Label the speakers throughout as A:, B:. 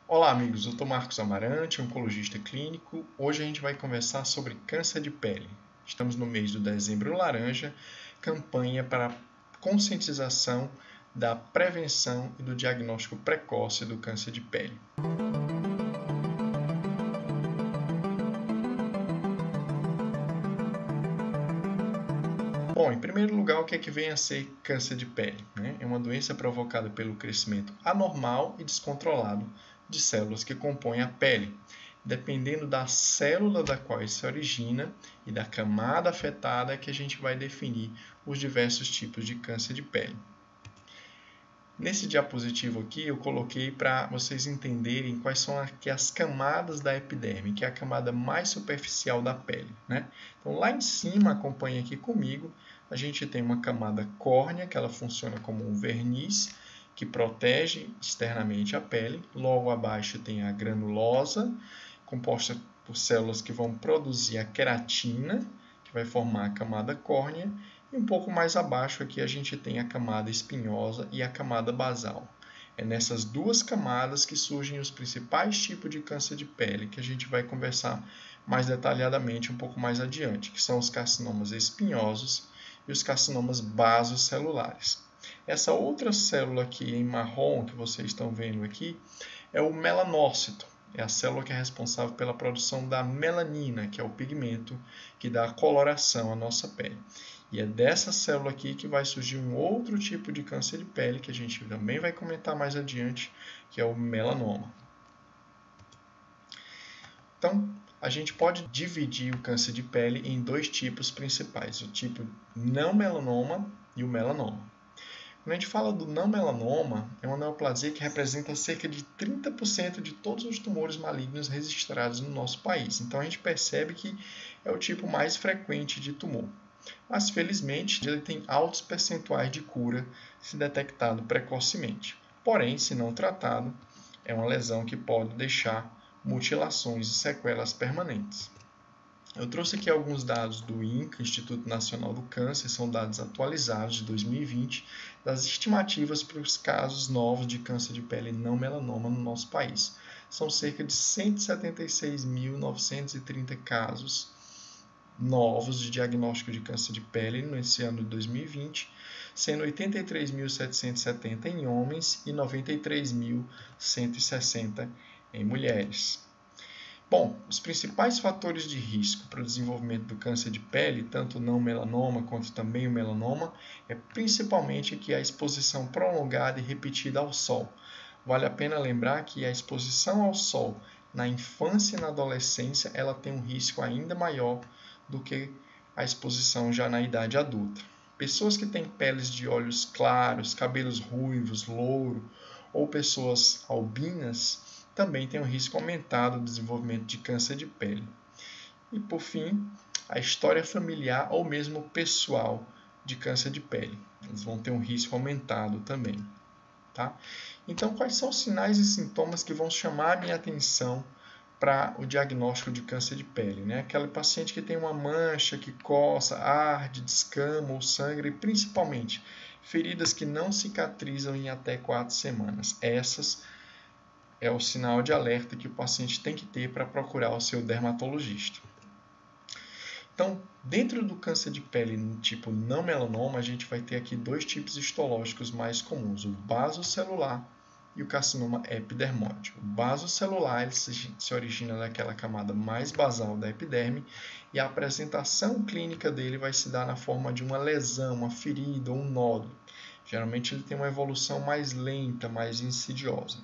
A: Olá, amigos. Eu sou Marcos Amarante, oncologista clínico. Hoje a gente vai conversar sobre câncer de pele. Estamos no mês do Dezembro Laranja, campanha para conscientização da prevenção e do diagnóstico precoce do câncer de pele. Bom, em primeiro lugar, o que é que vem a ser câncer de pele? É uma doença provocada pelo crescimento anormal e descontrolado de células que compõem a pele. Dependendo da célula da qual ele se origina e da camada afetada, é que a gente vai definir os diversos tipos de câncer de pele. Nesse diapositivo aqui, eu coloquei para vocês entenderem quais são aqui as camadas da epiderme, que é a camada mais superficial da pele, né? Então, lá em cima, acompanhe aqui comigo, a gente tem uma camada córnea, que ela funciona como um verniz, que protege externamente a pele. Logo abaixo tem a granulosa, composta por células que vão produzir a queratina, que vai formar a camada córnea. E um pouco mais abaixo aqui a gente tem a camada espinhosa e a camada basal. É nessas duas camadas que surgem os principais tipos de câncer de pele, que a gente vai conversar mais detalhadamente um pouco mais adiante, que são os carcinomas espinhosos e os carcinomas basocelulares. Essa outra célula aqui em marrom que vocês estão vendo aqui é o melanócito. É a célula que é responsável pela produção da melanina, que é o pigmento que dá a coloração à nossa pele. E é dessa célula aqui que vai surgir um outro tipo de câncer de pele, que a gente também vai comentar mais adiante, que é o melanoma. Então, a gente pode dividir o câncer de pele em dois tipos principais, o tipo não melanoma e o melanoma. Quando a gente fala do não melanoma, é uma neoplasia que representa cerca de 30% de todos os tumores malignos registrados no nosso país. Então a gente percebe que é o tipo mais frequente de tumor. Mas felizmente ele tem altos percentuais de cura se detectado precocemente. Porém, se não tratado, é uma lesão que pode deixar mutilações e sequelas permanentes. Eu trouxe aqui alguns dados do INCA, Instituto Nacional do Câncer, são dados atualizados de 2020, das estimativas para os casos novos de câncer de pele não melanoma no nosso país. São cerca de 176.930 casos novos de diagnóstico de câncer de pele nesse ano de 2020, sendo 83.770 em homens e 93.160 em mulheres. Bom, os principais fatores de risco para o desenvolvimento do câncer de pele, tanto não melanoma quanto também o melanoma, é principalmente que a exposição prolongada e repetida ao sol. Vale a pena lembrar que a exposição ao sol na infância e na adolescência, ela tem um risco ainda maior do que a exposição já na idade adulta. Pessoas que têm peles de olhos claros, cabelos ruivos, louro, ou pessoas albinas, também tem um risco aumentado do desenvolvimento de câncer de pele. E, por fim, a história familiar ou mesmo pessoal de câncer de pele. Eles vão ter um risco aumentado também. Tá? Então, quais são os sinais e sintomas que vão chamar a minha atenção para o diagnóstico de câncer de pele? Né? Aquele paciente que tem uma mancha, que coça, arde, descama ou sangra, e principalmente feridas que não cicatrizam em até 4 semanas. Essas é o sinal de alerta que o paciente tem que ter para procurar o seu dermatologista. Então, dentro do câncer de pele no tipo não melanoma, a gente vai ter aqui dois tipos histológicos mais comuns, o basocelular e o carcinoma epidermoide. O basocelular ele se origina daquela camada mais basal da epiderme e a apresentação clínica dele vai se dar na forma de uma lesão, uma ferida ou um nódulo. Geralmente ele tem uma evolução mais lenta, mais insidiosa.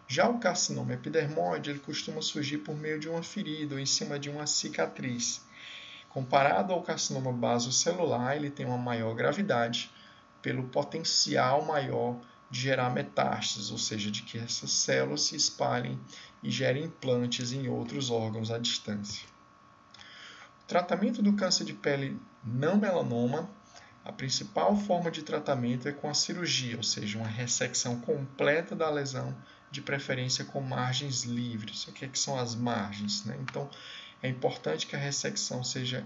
A: Já o carcinoma epidermoide ele costuma surgir por meio de uma ferida ou em cima de uma cicatriz. Comparado ao carcinoma basocelular, ele tem uma maior gravidade pelo potencial maior de gerar metástases, ou seja, de que essas células se espalhem e gerem implantes em outros órgãos à distância. O tratamento do câncer de pele não melanoma, a principal forma de tratamento é com a cirurgia, ou seja, uma ressecção completa da lesão, de preferência com margens livres. O que é que são as margens? Né? Então, é importante que a ressecção seja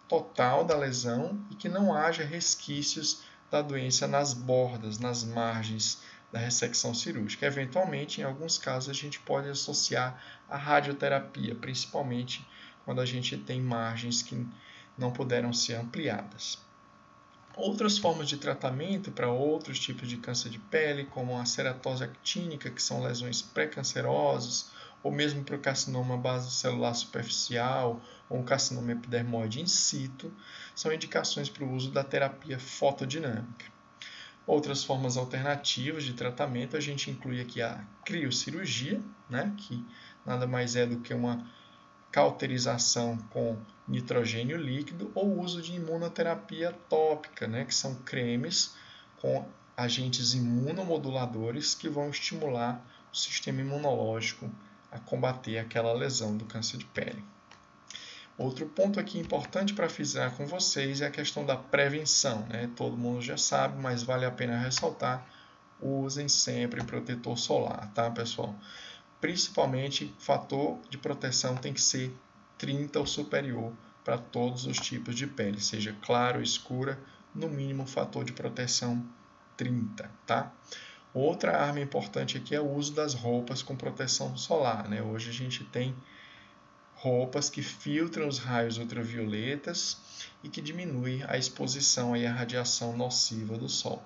A: total da lesão e que não haja resquícios da doença nas bordas, nas margens da ressecção cirúrgica. Eventualmente, em alguns casos, a gente pode associar a radioterapia, principalmente quando a gente tem margens que não puderam ser ampliadas. Outras formas de tratamento para outros tipos de câncer de pele, como a ceratose actínica, que são lesões pré-cancerosas, ou mesmo para o carcinoma basocelular superficial ou um carcinoma epidermoide in situ, são indicações para o uso da terapia fotodinâmica. Outras formas alternativas de tratamento, a gente inclui aqui a criocirurgia, né, que nada mais é do que uma cauterização com nitrogênio líquido, ou o uso de imunoterapia tópica, né, que são cremes com agentes imunomoduladores que vão estimular o sistema imunológico a combater aquela lesão do câncer de pele. Outro ponto aqui importante para frisar com vocês é a questão da prevenção, né? Todo mundo já sabe, mas vale a pena ressaltar: usem sempre protetor solar, tá, pessoal? Principalmente, fator de proteção tem que ser 30 ou superior para todos os tipos de pele, seja clara ou escura, no mínimo fator de proteção 30, tá? Outra arma importante aqui é o uso das roupas com proteção solar, né? Hoje a gente tem roupas que filtram os raios ultravioletas e que diminuem a exposição à radiação nociva do sol.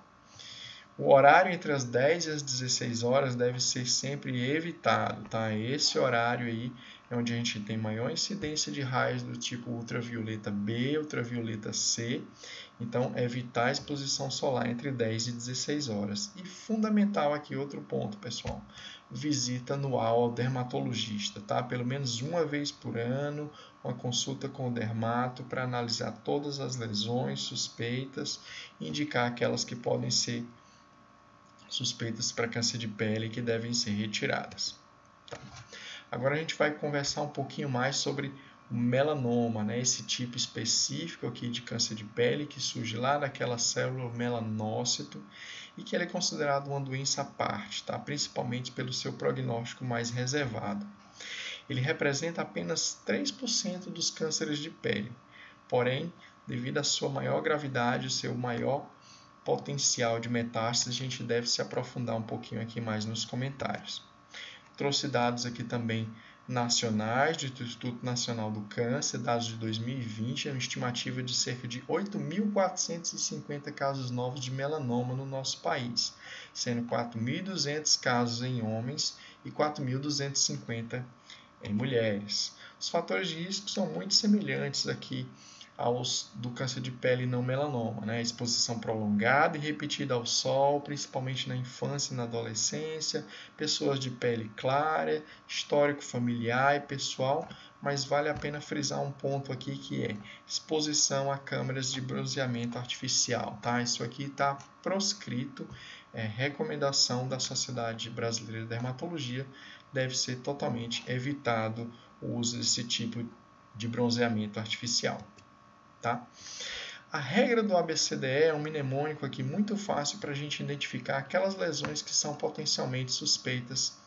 A: O horário entre as 10 e as 16 horas deve ser sempre evitado, tá? Esse horário aí é onde a gente tem maior incidência de raios do tipo ultravioleta B, ultravioleta C. Então, evitar a exposição solar entre 10 e 16 horas. E fundamental aqui outro ponto, pessoal: visita anual ao dermatologista, tá? Pelo menos uma vez por ano, uma consulta com o dermato para analisar todas as lesões suspeitas e indicar aquelas que podem ser suspeitas para câncer de pele que devem ser retiradas. Tá. Agora a gente vai conversar um pouquinho mais sobre o melanoma, né? Esse tipo específico aqui de câncer de pele que surge lá daquela célula melanócito e que ele é considerado uma doença à parte, tá? Principalmente pelo seu prognóstico mais reservado. Ele representa apenas 3% dos cânceres de pele, porém, devido à sua maior gravidade, o seu maior potencial de metástase, a gente deve se aprofundar um pouquinho aqui mais nos comentários. Trouxe dados aqui também nacionais do Instituto Nacional do Câncer, dados de 2020, uma estimativa de cerca de 8.450 casos novos de melanoma no nosso país, sendo 4.200 casos em homens e 4.250 em mulheres. Os fatores de risco são muito semelhantes aqui aos do câncer de pele não melanoma, né? Exposição prolongada e repetida ao sol, principalmente na infância e na adolescência, pessoas de pele clara, histórico familiar e pessoal, mas vale a pena frisar um ponto aqui que é exposição a câmeras de bronzeamento artificial, tá? Isso aqui está proscrito, é recomendação da Sociedade Brasileira de Dermatologia, deve ser totalmente evitado o uso desse tipo de bronzeamento artificial. Tá? A regra do ABCDE é um mnemônico aqui muito fácil para a gente identificar aquelas lesões que são potencialmente suspeitas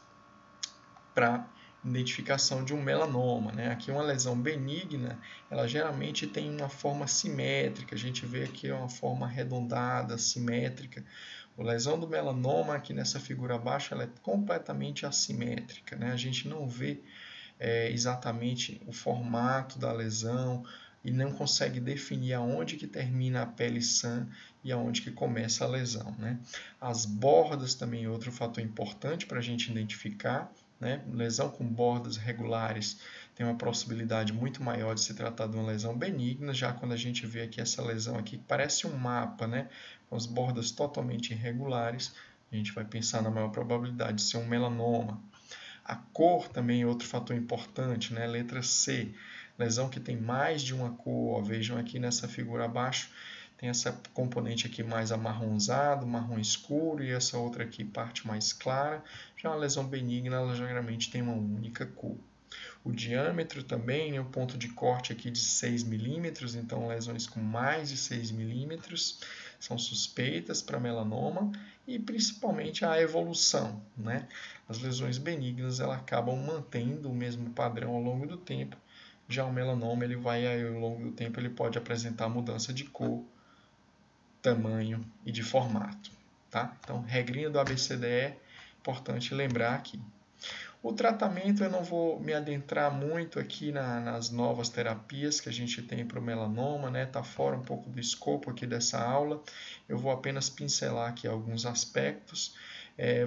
A: para identificação de um melanoma, né? Aqui uma lesão benigna, ela geralmente tem uma forma simétrica, a gente vê aqui uma forma arredondada, simétrica. A lesão do melanoma aqui nessa figura abaixo, ela é completamente assimétrica, né? A gente não vê exatamente o formato da lesão, e não consegue definir aonde que termina a pele sã e aonde que começa a lesão, né? As bordas também é outro fator importante para a gente identificar, né? Lesão com bordas regulares tem uma possibilidade muito maior de se tratar de uma lesão benigna, já quando a gente vê aqui essa lesão aqui que parece um mapa, né? Com as bordas totalmente irregulares, a gente vai pensar na maior probabilidade de ser um melanoma. A cor também é outro fator importante, né? Letra C, lesão que tem mais de uma cor. Vejam aqui nessa figura abaixo, tem essa componente aqui mais amarronzado, marrom escuro, e essa outra aqui parte mais clara. Já uma lesão benigna, ela geralmente tem uma única cor. O diâmetro também, o ponto de corte aqui de 6 milímetros, então lesões com mais de 6 milímetros são suspeitas para melanoma, e principalmente a evolução, né? As lesões benignas elas acabam mantendo o mesmo padrão ao longo do tempo, já o melanoma ele vai ao longo do tempo ele pode apresentar mudança de cor, tamanho e de formato. tá? Então, regrinha do ABCDE, importante lembrar aqui. O tratamento eu não vou me adentrar muito aqui nas novas terapias que a gente tem para o melanoma, né? Tá fora um pouco do escopo aqui dessa aula. Eu vou apenas pincelar aqui alguns aspectos.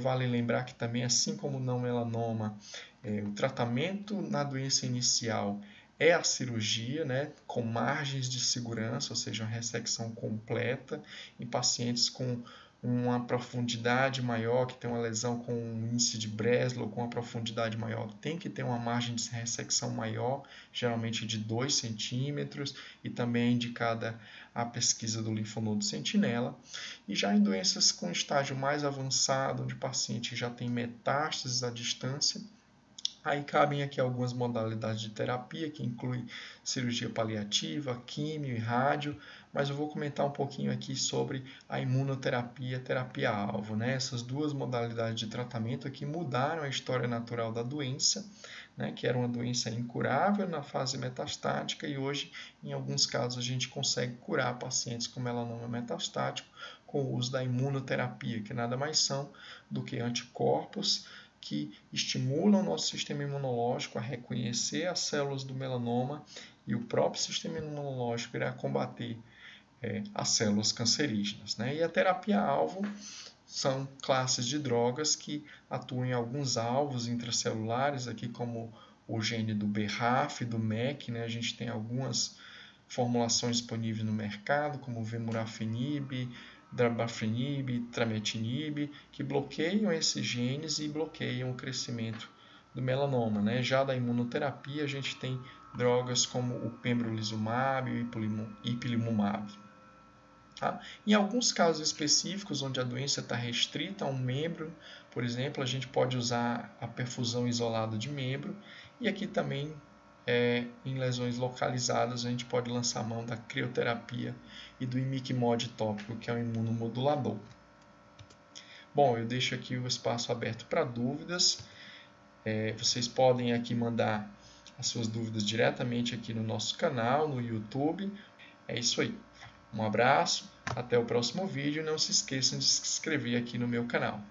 A: Vale lembrar que também, assim como no melanoma, o tratamento na doença inicial é a cirurgia, né, com margens de segurança, ou seja, uma ressecção completa em pacientes com uma profundidade maior, que tem uma lesão com um índice de Breslow com uma profundidade maior, tem que ter uma margem de ressecção maior, geralmente de 2 centímetros, e também é indicada a pesquisa do linfonodo sentinela. E já em doenças com estágio mais avançado, onde o paciente já tem metástases à distância, aí cabem aqui algumas modalidades de terapia, que inclui cirurgia paliativa, químio e rádio, mas eu vou comentar um pouquinho aqui sobre a imunoterapia, terapia-alvo, né? Essas duas modalidades de tratamento aqui mudaram a história natural da doença, né? Que era uma doença incurável na fase metastática e hoje, em alguns casos, a gente consegue curar pacientes com melanoma metastático com o uso da imunoterapia, que nada mais são do que anticorpos que estimulam o nosso sistema imunológico a reconhecer as células do melanoma e o próprio sistema imunológico irá combater as células cancerígenas, né? E a terapia-alvo são classes de drogas que atuam em alguns alvos intracelulares, aqui como o gene do BRAF, do MEK, né? A gente tem algumas formulações disponíveis no mercado, como o vemurafenib, dabrafenib, trametinib, que bloqueiam esses genes e bloqueiam o crescimento do melanoma, né? Já da imunoterapia, a gente tem drogas como o pembrolizumab e o ipilimumab. Tá? Em alguns casos específicos, onde a doença está restrita a um membro, por exemplo, a gente pode usar a perfusão isolada de membro, e aqui também, em lesões localizadas, a gente pode lançar a mão da crioterapia e do imiquimod tópico, que é um imunomodulador. Bom, eu deixo aqui o espaço aberto para dúvidas. Vocês podem aqui mandar as suas dúvidas diretamente aqui no nosso canal, no YouTube. É isso aí. Um abraço, até o próximo vídeo e não se esqueçam de se inscrever aqui no meu canal.